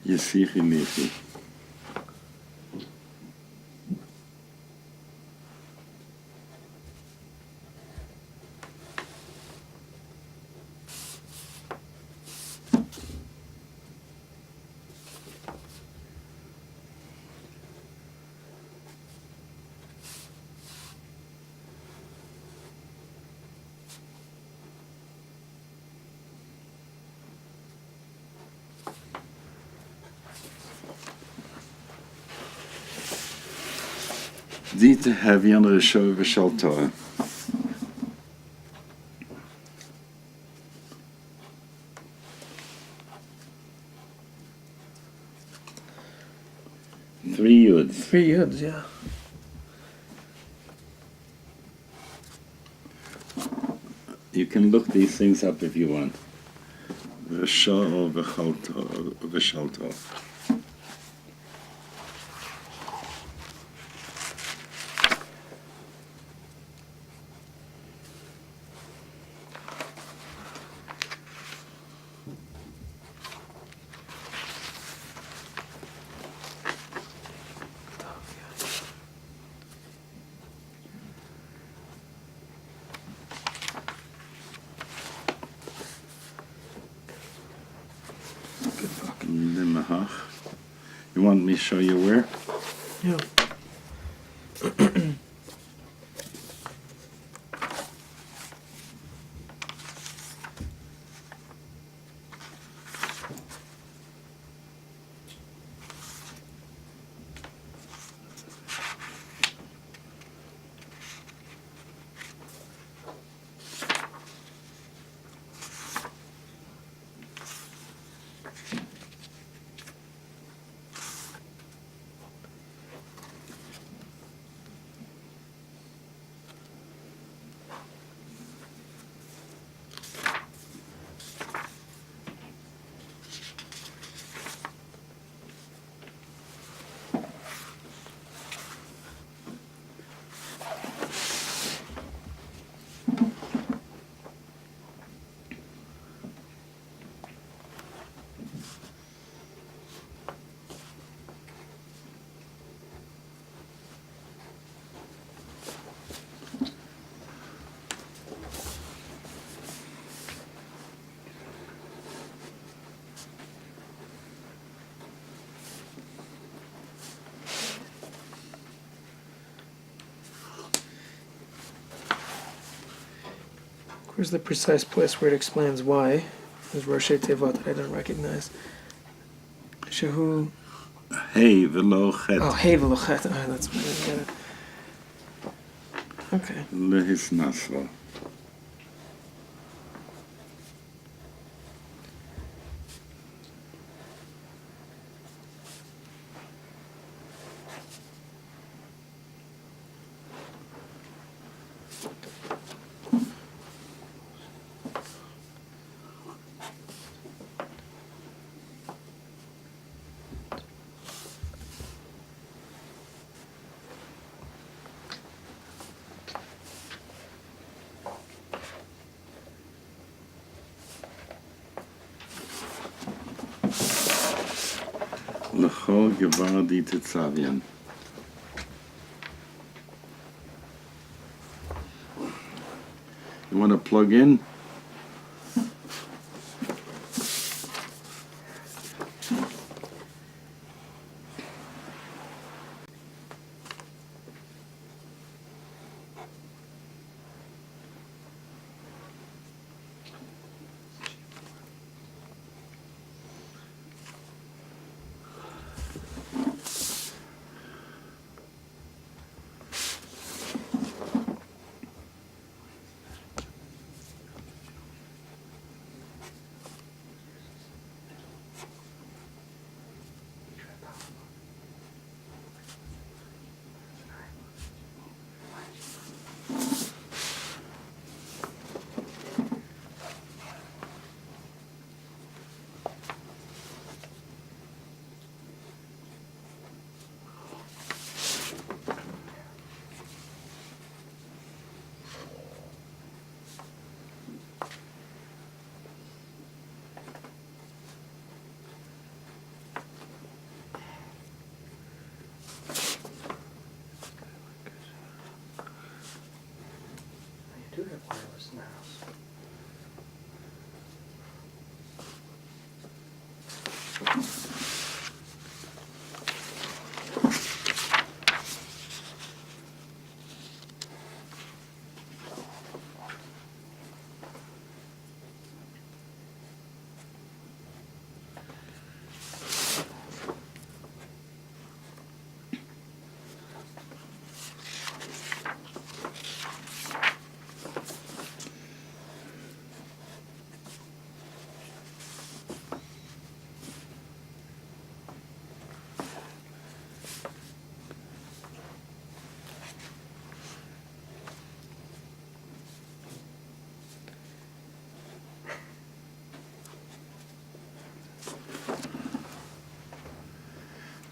Yesichi Michi. Dite Havian Rishov V'Shal. Three yuds. 3 yuds, yeah. You can look these things up if you want. V'Shal V'Shalto. You want me to show you where? Yeah. Where's the precise place where it explains why? There's Rosh Tevot I don't recognize. Shehu. Hey velo chet. Oh, hey velochet. Oh, that's why I didn't get it. Okay. Lehisnaslo. L'chol gevardi tetzavian. You want to plug in? You do have wireless in the house.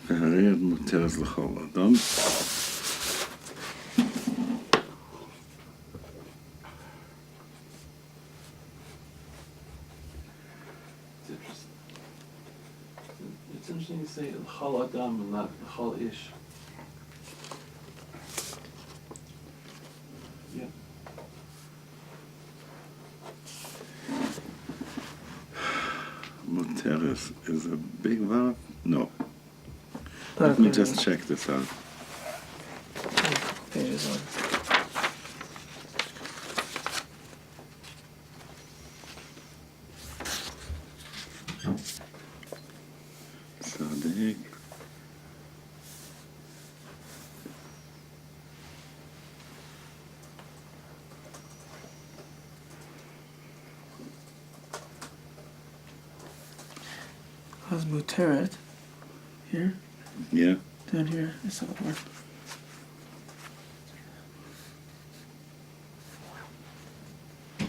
והריד מותרת לכל אדם. It's interesting you say l'chol adam and not l'chol ish. Yeah. Muteret is a big word? No. Not Let me a just check this out. pages on. Tzadik. How's Muteret? Here? Yeah. Down here? I saw it more.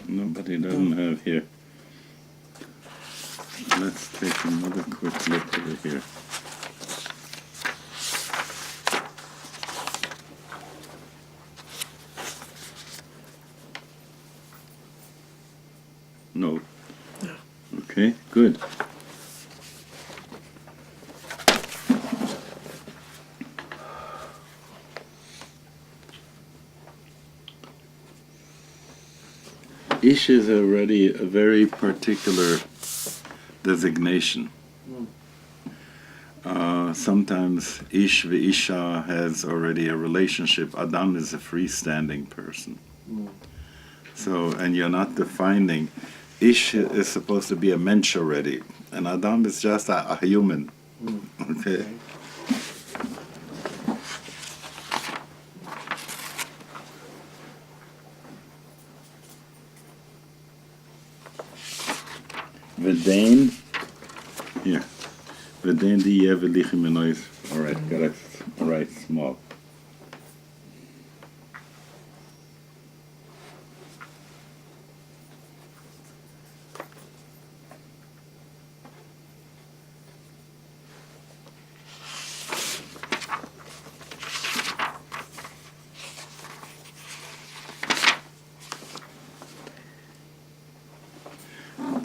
Nobody doesn't have here. Let's take another quick look over here. No. Okay, good. Ish is already a very particular designation. Sometimes Ish v'Isha has already a relationship. Adam is a freestanding person. So, and you're not defining. Ish is supposed to be a mensch already, and Adam is just a human. Okay. V'dein, here. V'dein di yeh v'lichi menois. All right, got it. All right, small.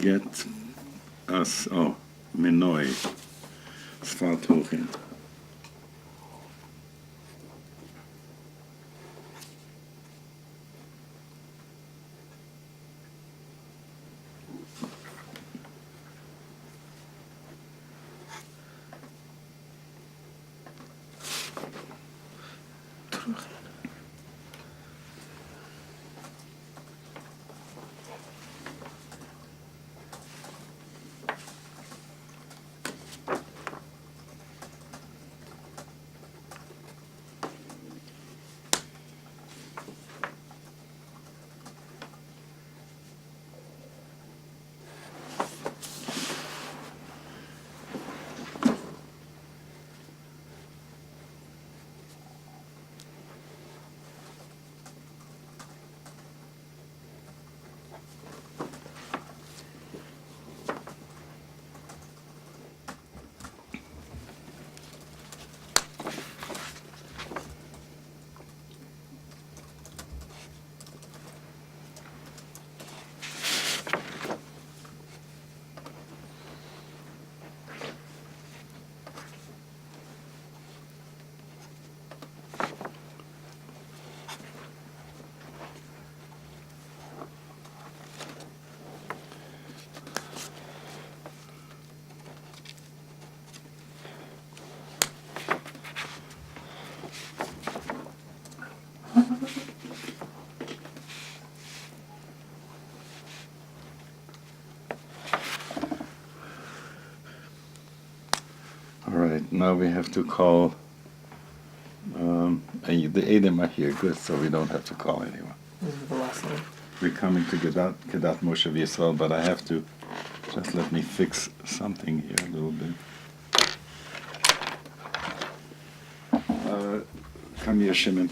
Get us, menoi, Sfat Hochin. All right, now we have to call, and the Edom are here, good, so we don't have to call anyone. This is the last line. We're coming to Kedat Moshe Yisrael, but I have to, just let me fix something here a little bit. Come here, Shimon.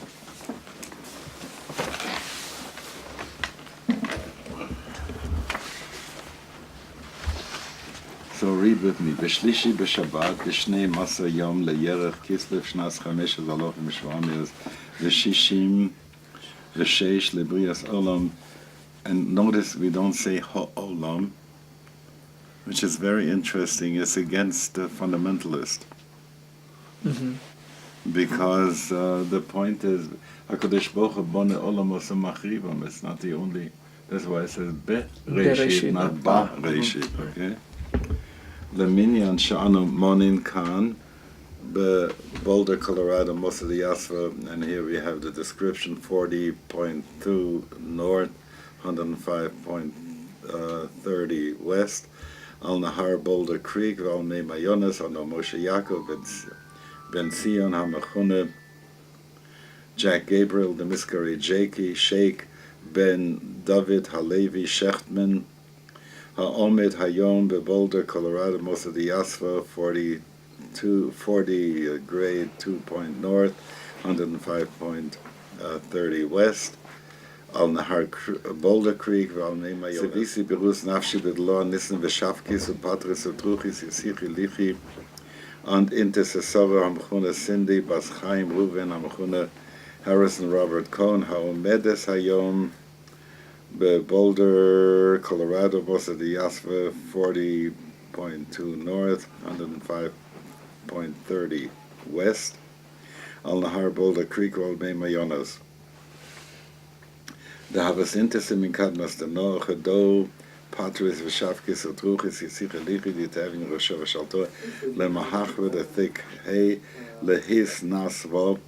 So read with me. B'shlishi b'Shabbat b'shnei masa yom leyerech kislev shnas chamesh zaloch v'shvamis v'shishim v'sheish lebrias olam. And notice we don't say ha'olam, which is very interesting. It's against the fundamentalist. Mm-hmm. Because the point is, HaKadosh Baruch Hu bone olam osa machribam. It's not the only. That's why it says be reishit, not ba reishit. Okay. Leminyan she'anu monin kan be Boulder, Colorado, most of the Yasva, and here we have the description: 40.2 north, 105.30 west. Al Nahar Boulder Creek, Al Mei Mayonas, Al No Moshe Yaacov, Ben Sion HaMachune, Jack Gabriel, the Miskari Jaki, Sheikh Ben David Halevi Shechtman, HaOmed Hayom Boulder, Colorado, most of the Yasva, 40 grade 2 point north, 105.30 west. Al Nahar Boulder Creek, Al Mei Mayonas. Sevisi Berus Nafshi Bedlo Nissen Veshafkis Upatris Utruchis Yisichi Lichi. And intercessor Hamchuna Cindy Bas Chaim Ruven Hamchuna Harrison Robert Cohn Haomedes Hayom Be Boulder, Colorado, Bosa de Yasva, 40.2 north, 105.30 west. Al Nahar Boulder Creek, Al Mei Mayonas. The Havas Intersim in Kadmas the Noah Chado Patris v'Shavkis Utruchis Yisicha Lichi D'Tavin Rosho v'Shalto Lemahachva the thick hay Lehis Nasvo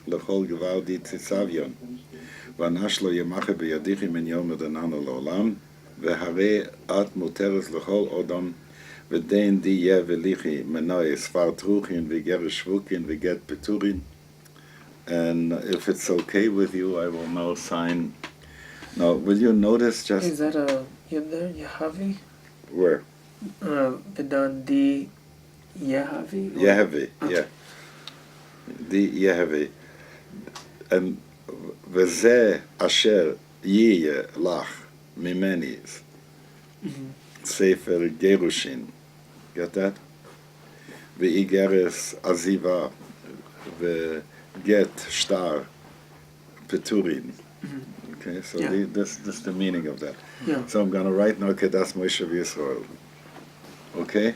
Lechol Gevald Tzitzavion ואנש לא ימחה בידיכי מן יום ודננו לעולם, והרי את מותרת לכל אדם, ודין די יה וליכי מנוי ספר טרוחין וגרש שבוקין וגט פטורין. And if it's okay with you, I will now sign. Now, will you notice just Is that a yud there? Yehavi? where? Vidan di Yehavi? Yehavi, yeah. The Yehavi. And וזה אשר יהיה לך ממני ספר גירושין. Get that? ואיגרס עזיבה וגט שטר פטורין. Okay, so Yeah. this is the meaning of that. Yeah. So I'm going to write now Kedas Moshe Yisrael. Okay?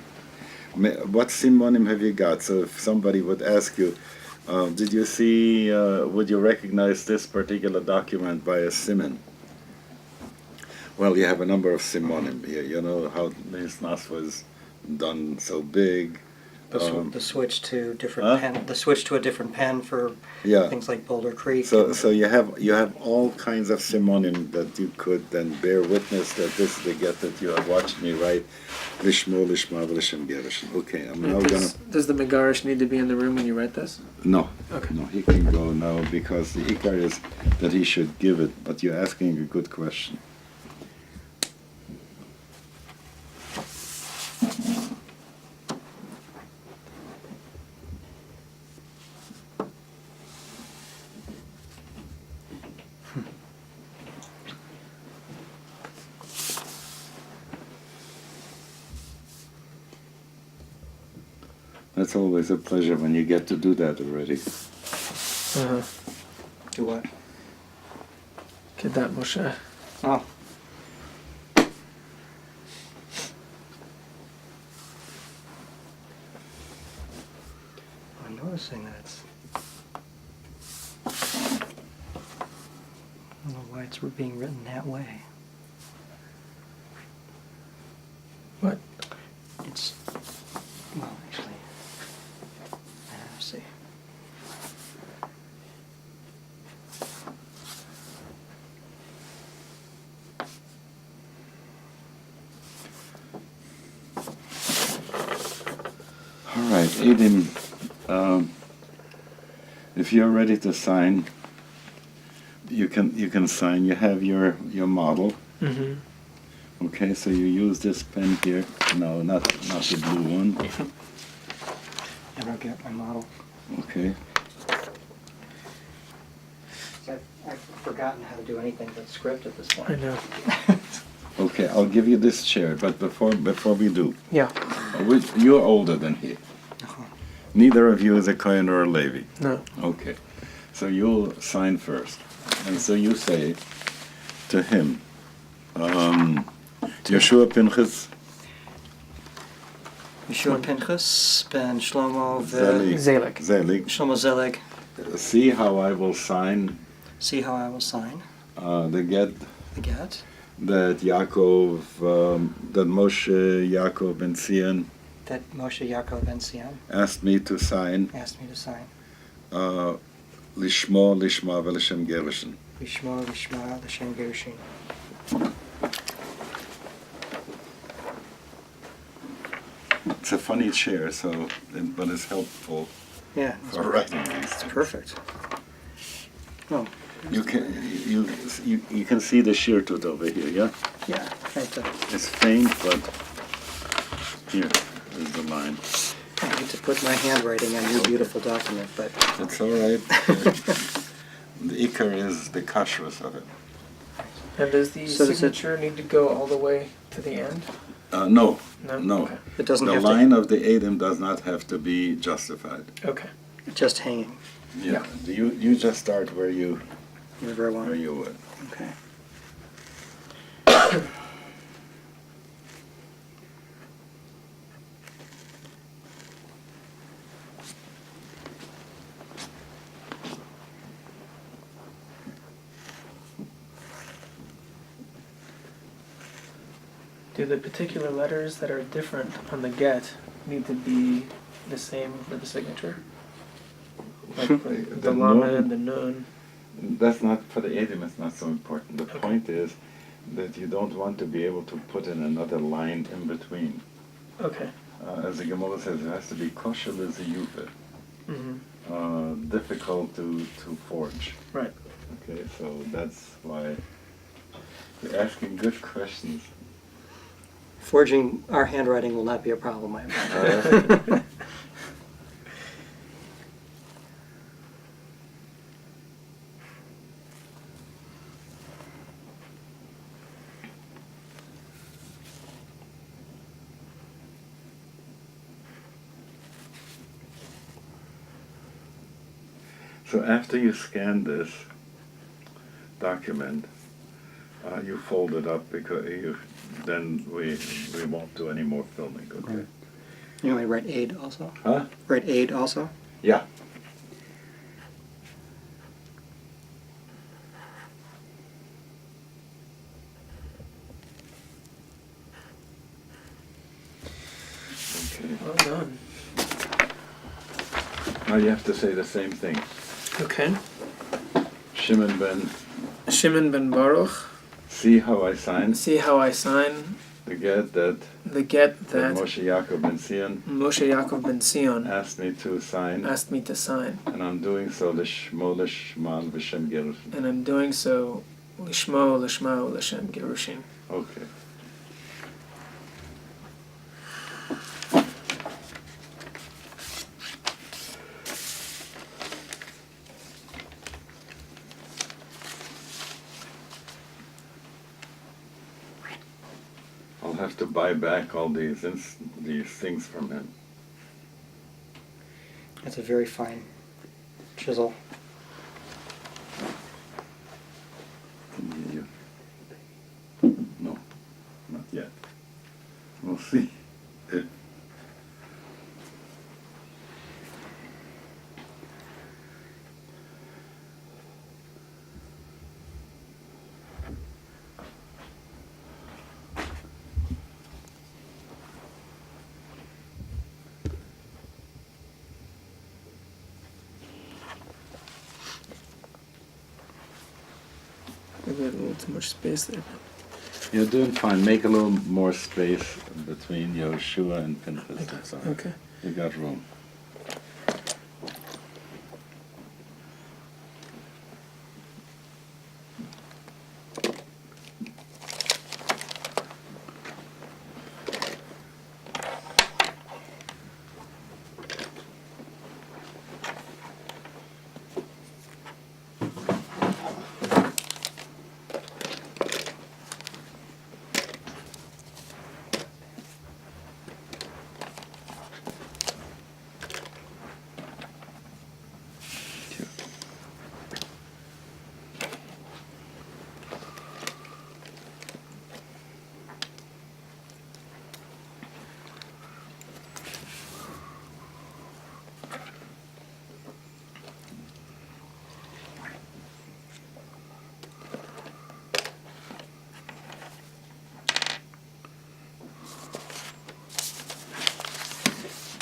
What simonim have you got? So if somebody would ask you, did you see, would you recognize this particular document by a simon? Well, you have a number of simonim here. You know how this nas was done so big. The switch to different Huh? pen. The switch to a different pen for Yeah. things like Boulder Creek. So you have all kinds of simonim that you could then bear witness that this is the get that you have watched me write. Lishmo, lishma, v'lishem gerushin. Okay, I'm now gonna. Does the Megarish need to be in the room when you write this? No. Okay. No, he can go now because the ikar is that he should give it. But you're asking a good question. That's always a pleasure when you get to do that already. Uh-huh. Do what? Kedat Moshe. Oh. I'm noticing that it's. I don't know why it's being written that way. What? It's. Well, actually. Let's see. All right, Adim, if you're ready to sign, you can sign. You have your model. Mm-hmm. Okay, so you use this pen here. No, not the blue one. I don't get my model. Okay. I've forgotten how to do anything but script at this point. I know. Okay, I'll give you this chair, but before we do, Yeah. you're older than he. Uh-huh. Neither of you is a Kohen or a Levi. No. Okay, so you'll sign first, and so you say to him, Yeshua Pinchas Yeshua Pinchas ben Shlomo Zelig. Zelig. Shlomo Zelig. See how I will sign See how I will sign the get the get that Yaacov, that Moshe Yaakov ben Zion that Moshe Yaakov ben Zion asked me to sign. asked me to sign. Lishmo, lishma, v'lishem gerushin. Lishma, Lishma, L'Shem Gerushin. It's a funny chair, but it's helpful Yeah, for writing these. it's perfect. Oh, You can see the shirtut over here, yeah? yeah, right there. It's faint, but here is the line. I hate to put my handwriting on your beautiful document, but It's all right. The ikar is the kashrus of it. And does the So does it- signature need to go all the way to the end? No. No? Okay. it doesn't The have line of the Adam does not have to be justified. Okay. to just hanging Yeah. You just start where you wherever I want. would. Okay. Do the particular letters that are different on the get need to be the same for the signature? Like the The Lamed nun- and the Nun. That's not, for the Edim, it's not so important. The point is that you don't want to be able to put in another line in between. Okay. As the Gemara says, it has to be kosher as a yuva. Difficult to forge. Right. Okay, so that's why you're asking good questions. Forging our handwriting will not be a problem, I imagine. So after you scan this document, you fold it up because then we won't do any more filming. Okay. Right. You want me to write aid also? Huh? Write aid also? Yeah. Okay. Well done. Now you have to say the same thing. Okay. Shimon ben. Shimon ben Baruch. See how I sign See how I sign the get that the get that Moshe Yaacov ben Sion Moshe Yaacov ben Sion asked me to sign, asked me to sign, and I'm doing so l'shmo l'shman v'shem gerushin. and I'm doing so lishmo lishma l'shem gerushin. Okay. I'll have to buy back all these things from him. That's a very fine chisel. Can no, not yet. We'll see. Maybe I had a little too much space there. You're doing fine. Make a little more space between Yoshua and Pinchas. That's all right. Okay. You got room.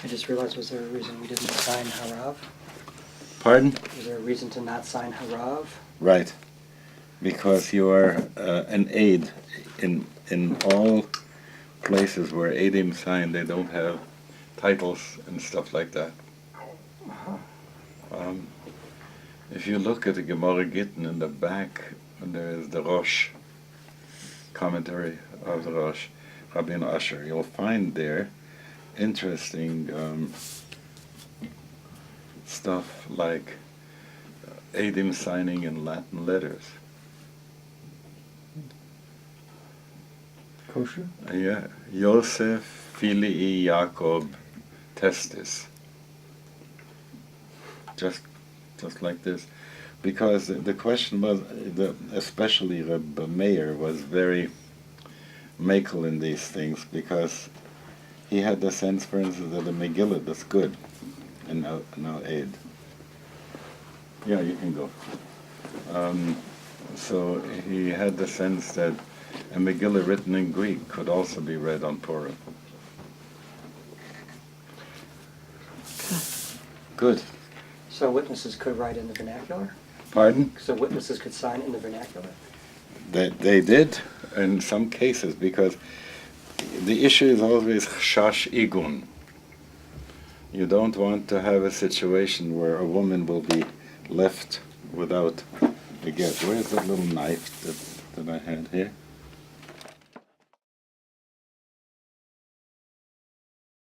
I just realized, was there a reason we didn't sign Harav? Pardon? Was there a reason to not sign Harav? Right. Because you are an aid. In all places where aidim sign, they don't have titles and stuff like that. If you look at the Gemara Gittin in the back, there is the Rosh, commentary of the Rosh, Rabbi Asher. You'll find there interesting stuff like aidim signing in Latin letters. Kosher? Yeah, Yosef Filii Yaakov Testis. Just like this, because the question was, especially Rabbi Meir was very makel in these things, because he had the sense, for instance, that the Megillah is good in our aid. Yeah, you can go. So he had the sense that a Megillah written in Greek could also be read on Purim. Good. So witnesses could write in the vernacular? Pardon? So witnesses could sign in the vernacular? They did in some cases, because the issue is always chash igun. You don't want to have a situation where a woman will be left without a get. Where's that little knife that I had here?